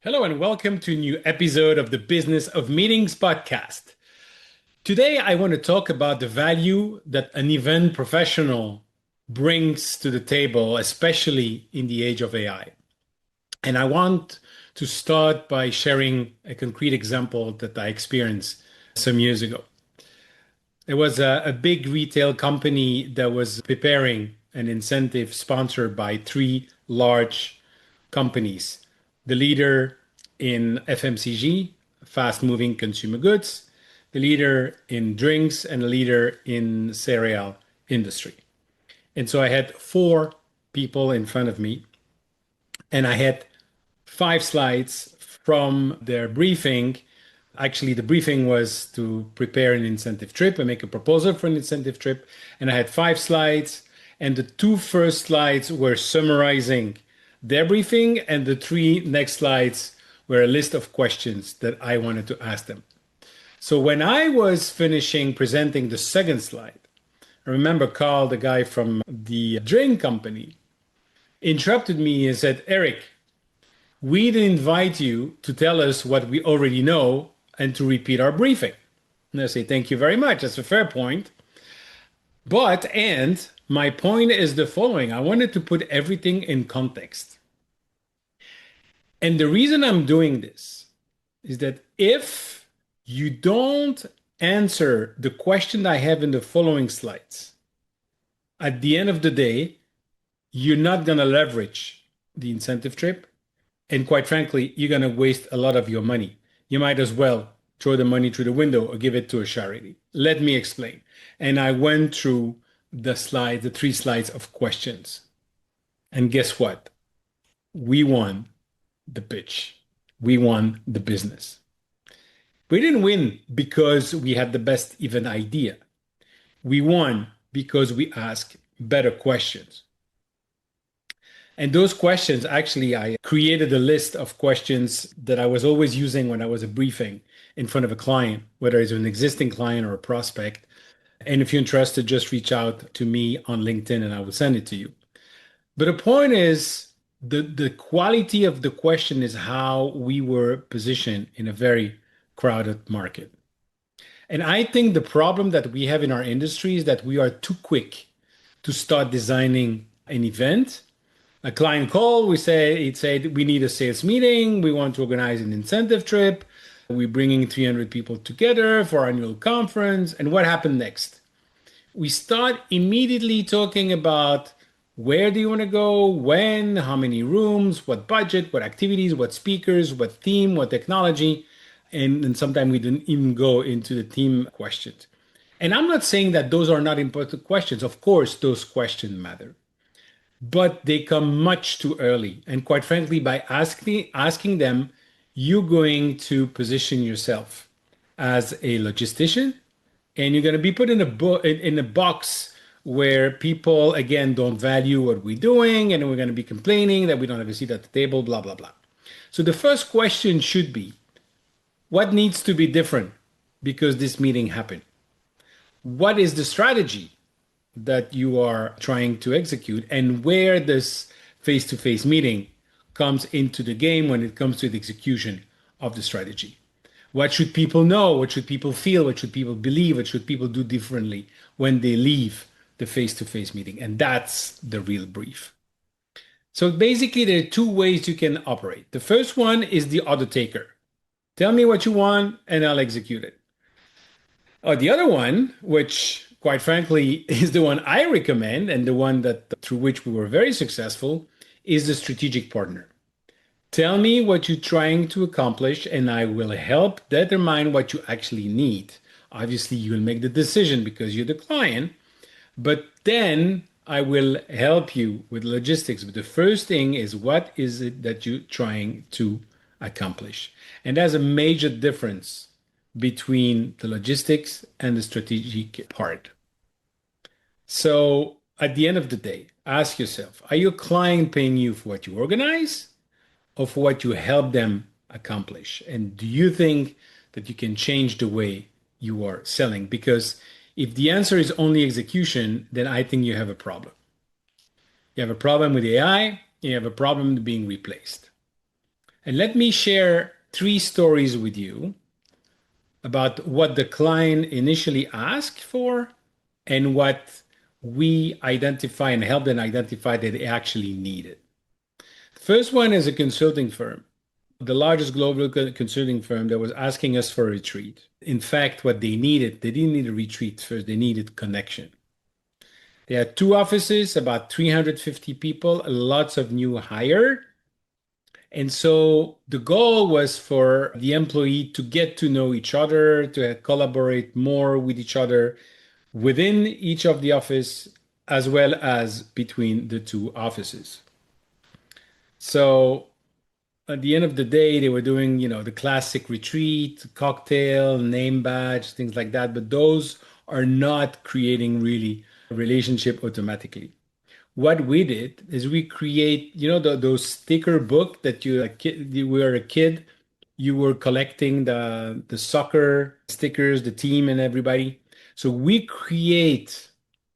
Hello and welcome to a new episode of the Business of Meetings podcast. Today, I want to talk about the value that an event professional brings to the table, especially in the age of AI. And I want to start by sharing a concrete example that I experienced some years ago. There was a big retail company that was preparing an incentive sponsored by three large companies: the leader in FMCG, fast moving consumer goods, the leader in drinks, and the leader in cereal industry. And so I had four people in front of me, and I had five slides from their briefing. Actually, the briefing was to prepare an incentive trip and make a proposal for an incentive trip. And I had five slides, and the two first slides were summarizing their briefing, and the three next slides were a list of questions that I wanted to ask them. So when I was finishing presenting the second slide, I remember Carl, the guy from the drink company, interrupted me and said, "Eric, we didn't invite you to tell us what we already know and to repeat our briefing." And I say, "Thank you very much. That's a fair point. And my point is the following: I wanted to put everything in context. And the reason I'm doing this is that if you don't answer the question I have in the following slides, at the end of the day, you're not going to leverage the incentive trip. And quite frankly, you're going to waste a lot of your money. You might as well throw the money through the window or give it to a charity." Let me explain. And I went through the three slides of questions. And guess what? We won the pitch. We won the business. We didn't win because we had the best even idea. We won because we asked better questions. And those questions, actually, I created a list of questions that I was always using when I was a briefing in front of a client, whether it's an existing client or a prospect. And if you're interested, just reach out to me on LinkedIn and I will send it to you. But the point is, the quality of the question is how we were positioned in a very crowded market. And I think the problem that we have in our industry is that we are too quick to start designing an event. A client call, he'd say, "We need a sales meeting. We want to organize an incentive trip. We're bringing 300 people together for our annual conference." And what happened next? We start immediately talking about where do you want to go, when, how many rooms, what budget, what activities, what speakers, what theme, what technology. And sometimes we didn't even go into the theme questions. And I'm not saying that those are not important questions. Of course, those questions matter, but they come much too early. And quite frankly, by asking them, you're going to position yourself as a logistician, and you're going to be put in a box where people again don't value what we're doing, and we're going to be complaining that we don't have a seat at the table, blah blah blah. So the first question should be, what needs to be different because this meeting happened? What is the strategy that you are trying to execute, and where this face-to-face meeting comes into the game when it comes to the execution of the strategy? What should people know? What should people feel? What should people believe? What should people do differently when they leave the face-to-face meeting? And that's the real brief. So basically, there are two ways you can operate. The first one is the order taker. Tell me what you want and I'll execute it. Or the other one, which quite frankly is the one I recommend and the one that through which we were very successful, is the strategic partner. Tell me what you're trying to accomplish and I will help determine what you actually need. Obviously, you will make the decision because you're the client, but then I will help you with logistics. But the first thing is, what is it that you're trying to accomplish? And there's a major difference between the logistics and the strategic part. So at the end of the day, ask yourself, are your client paying you for what you organize or for what you help them accomplish? And do you think that you can change the way you are selling? Because if the answer is only execution, then I think you have a problem. You have a problem with AI, you have a problem being replaced. And let me share three stories with you about what the client initially asked for and what we identify and help them identify that they actually needed. First one is a consulting firm, the largest global consulting firm that was asking us for a retreat. In fact, what they needed, they didn't need a retreat first, they needed connection. They had two offices, about 350 people, lots of new hire. And so the goal was for the employee to get to know each other, to collaborate more with each other within each of the office, as well as between the two offices. So at the end of the day, they were doing, the classic retreat, cocktail, name badge, things like that. But those are not creating really a relationship automatically. What we did is we create, those sticker book that you were a kid, you were collecting the soccer stickers, the team and everybody. So we create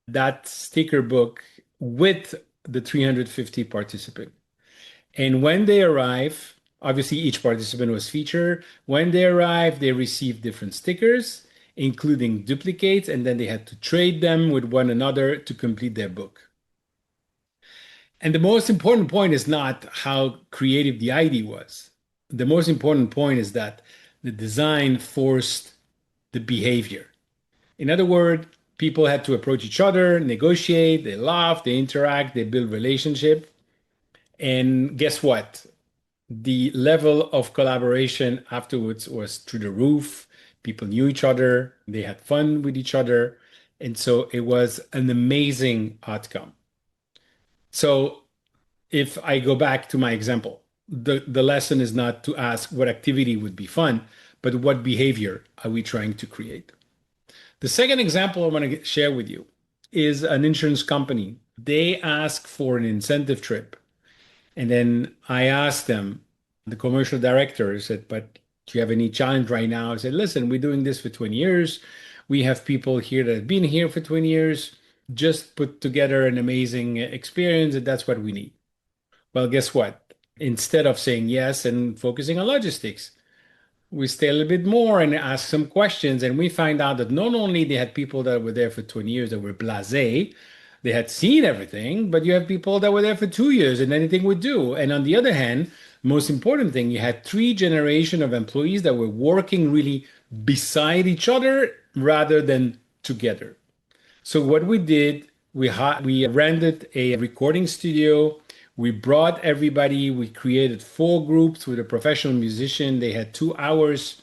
that sticker book with the 350 participants. And when they arrive, obviously each participant was featured. When they arrived, they received different stickers, including duplicates, and then they had to trade them with one another to complete their book. And the most important point is not how creative the idea was. The most important point is that the design forced the behavior. In other words, people had to approach each other, negotiate, they laugh, they interact, they build relationship. And guess what? The level of collaboration afterwards was through the roof. People knew each other, they had fun with each other. And so it was an amazing outcome. So if I go back to my example, the lesson is not to ask what activity would be fun, but what behavior are we trying to create? The second example I want to share with you is an insurance company. They ask for an incentive trip. And then I asked them, the commercial director said, but do you have any challenge right now? I said, listen, we're doing this for 20 years. We have people here that have been here for 20 years. Just put together an amazing experience, and that's what we need. Well, guess what? Instead of saying yes and focusing on logistics, we stay a little bit more and ask some questions. And we find out that not only they had people that were there for 20 years that were blasé, they had seen everything, but you have people that were there for 2 years and anything would do. And on the other hand, most important thing, you had three generation of employees that were working really beside each other rather than together. So what we did, we rented a recording studio. We brought everybody. We created four groups with a professional musician. They had 2 hours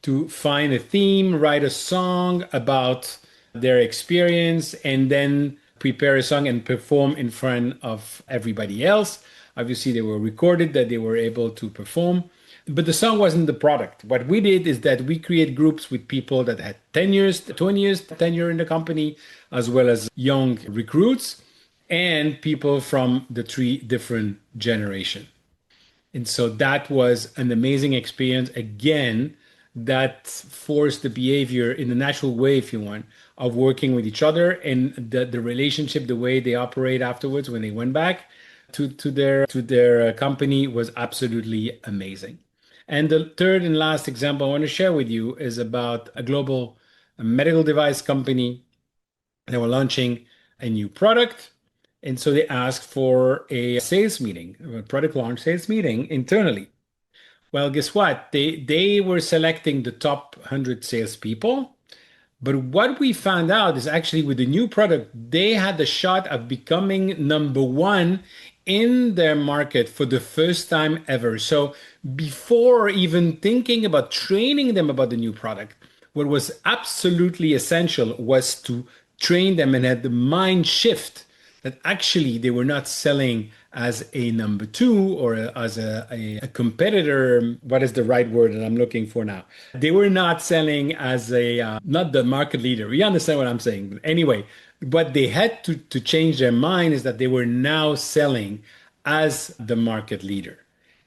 to find a theme, write a song about their experience, and then prepare a song and perform in front of everybody else. Obviously, they were recorded that they were able to perform. But the song wasn't the product. What we did is that we create groups with people that had 10 years, 20 years tenure in the company, as well as young recruits and people from the three different generations. And so that was an amazing experience. Again, that forced the behavior in the natural way, if you want, of working with each other and the relationship, the way they operate afterwards when they went back to their company was absolutely amazing. And the third and last example I want to share with you is about a global medical device company. They were launching a new product. And so they asked for a sales meeting, a product launch sales meeting internally. Well, guess what? They were selecting the top 100 salespeople. But what we found out is actually with the new product, they had the shot of becoming number one in their market for the first time ever. So before even thinking about training them about the new product, what was absolutely essential was to train them and had the mind shift that actually they were not selling as a number two or as a competitor. What is the right word that I'm looking for now? They were not selling as not the market leader. You understand what I'm saying? Anyway, what they had to change their mind is that they were now selling as the market leader.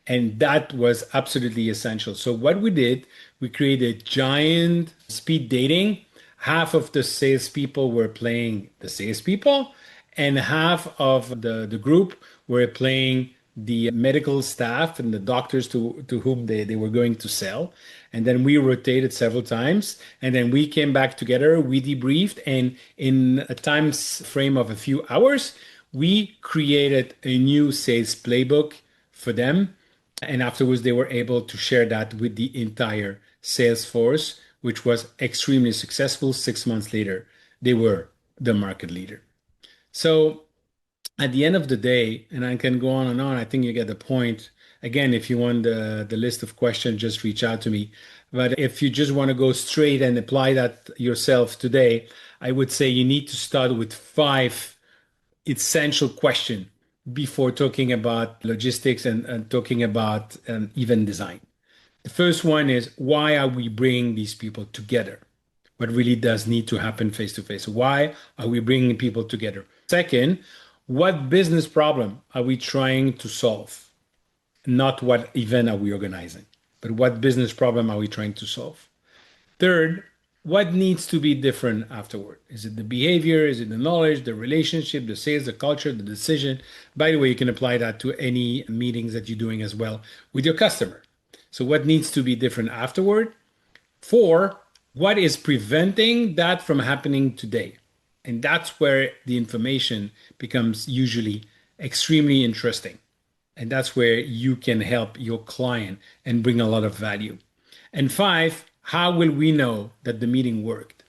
And that was absolutely essential. So what we did, we created giant speed dating. Half of the salespeople were playing the salespeople, and half of the group were playing the medical staff and the doctors to whom they were going to sell. And then we rotated several times. And then we came back together, we debriefed, and in a time frame of a few hours, we created a new sales playbook for them. And afterwards, they were able to share that with the entire sales force, which was extremely successful. 6 months later, they were the market leader. So at the end of the day, and I can go on and on, I think you get the point. Again, if you want the list of questions, just reach out to me. But if you just want to go straight and apply that yourself today, I would say you need to start with five essential questions before talking about logistics and talking about even design. The first one is, why are we bringing these people together? What really does need to happen face to face? Why are we bringing people together? Second, what business problem are we trying to solve? Not what event are we organizing, but what business problem are we trying to solve? Third, what needs to be different afterward? Is it the behavior? Is it the knowledge, the relationship, the sales, the culture, the decision? By the way, you can apply that to any meetings that you're doing as well with your customer. So, what needs to be different afterward? Four, what is preventing that from happening today? And that's where the information becomes usually extremely interesting. And that's where you can help your client and bring a lot of value. And five, how will we know that the meeting worked?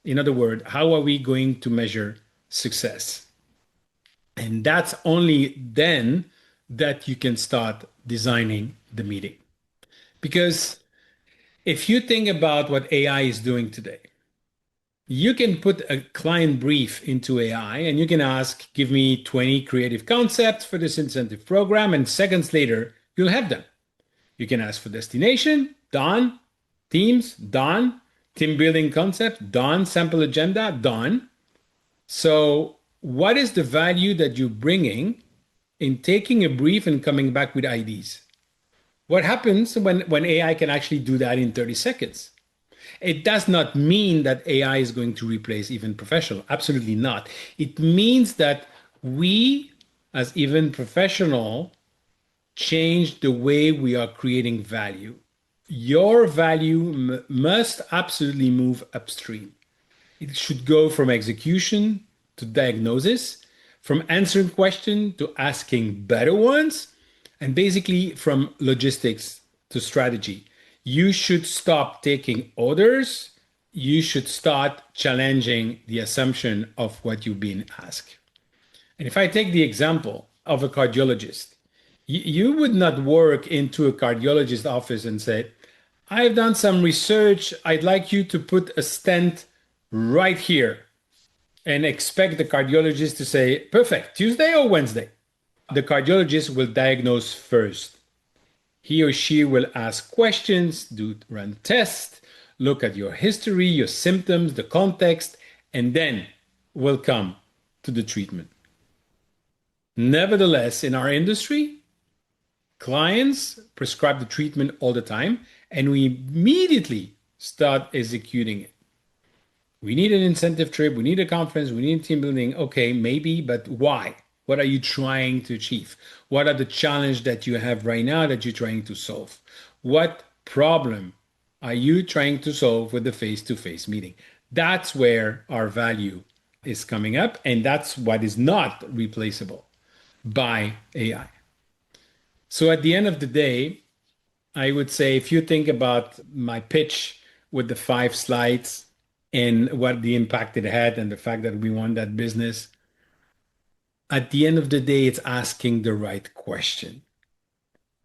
In other words, how are we going to measure success? And that's only then that you can start designing the meeting. Because if you think about what AI is doing today, you can put a client brief into AI and you can ask, give me 20 creative concepts for this incentive program. And seconds later, you'll have them. You can ask for destination, done. Teams, done. Team building concept, done. Sample agenda, done. So, what is the value that you're bringing in taking a brief and coming back with IDs? What happens when AI can actually do that in 30 seconds? It does not mean that AI is going to replace event professional. Absolutely not. It means that we, as event professional, change the way we are creating value. Your value must absolutely move upstream. It should go from execution to diagnosis, from answering questions to asking better ones, and basically from logistics to strategy. You should stop taking orders. You should start challenging the assumption of what you've been asked. And if I take the example of a cardiologist, you would not work into a cardiologist office and say, I've done some research. I'd like you to put a stent right here and expect the cardiologist to say, perfect, Tuesday or Wednesday. The cardiologist will diagnose first. He or she will ask questions, run tests, look at your history, your symptoms, the context, and then will come to the treatment. Nevertheless, in our industry, clients prescribe the treatment all the time, and we immediately start executing it. We need an incentive trip, we need a conference, we need team building. Okay, maybe, but why? What are you trying to achieve? What are the challenges that you have right now that you're trying to solve? What problem are you trying to solve with the face-to-face meeting? That's where our value is coming up, and that's what is not replaceable by AI. So at the end of the day, I would say if you think about my pitch with the 5 slides and what the impact it had and the fact that we won that business, at the end of the day, it's asking the right question.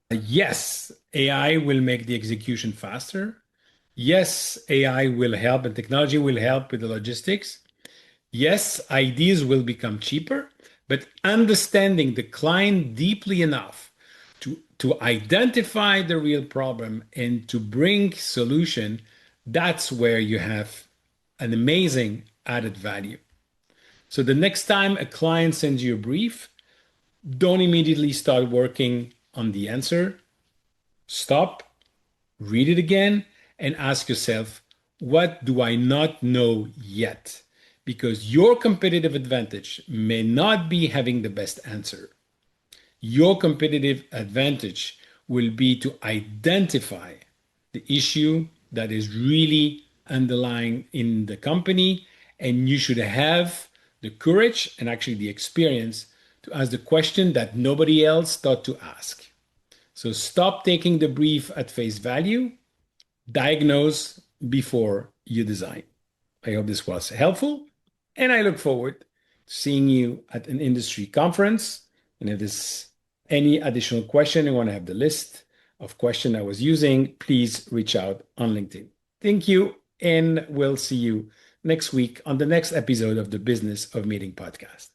Yes, AI will make the execution faster. Yes, AI will help and technology will help with the logistics. Yes, ideas will become cheaper, but understanding the client deeply enough to identify the real problem and to bring solution, that's where you have an amazing added value. So the next time a client sends you a brief, don't immediately start working on the answer. Stop, read it again, and ask yourself, what do I not know yet? Because your competitive advantage may not be having the best answer. Your competitive advantage will be to identify the issue that is really underlying in the company, and you should have the courage and actually the experience to ask the question that nobody else thought to ask. So stop taking the brief at face value, diagnose before you design. I hope this was helpful, and I look forward to seeing you at an industry conference. And if there's any additional question, you want to have the list of questions I was using, please reach out on LinkedIn. Thank you, and we'll see you next week on the next episode of the Business of Meeting podcast.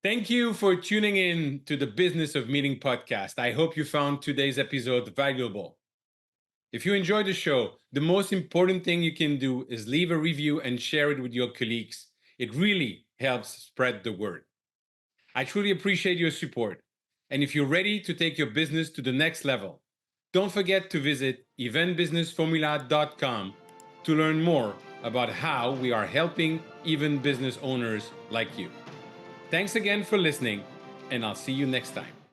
Thank you for tuning in to the Business of Meeting podcast. I hope you found today's episode valuable. If you enjoyed the show, the most important thing you can do is leave a review and share it with your colleagues. It really helps spread the word. I truly appreciate your support. And if you're ready to take your business to the next level, don't forget to visit eventbusinessformula.com to learn more about how we are helping even business owners like you. Thanks again for listening, and I'll see you next time.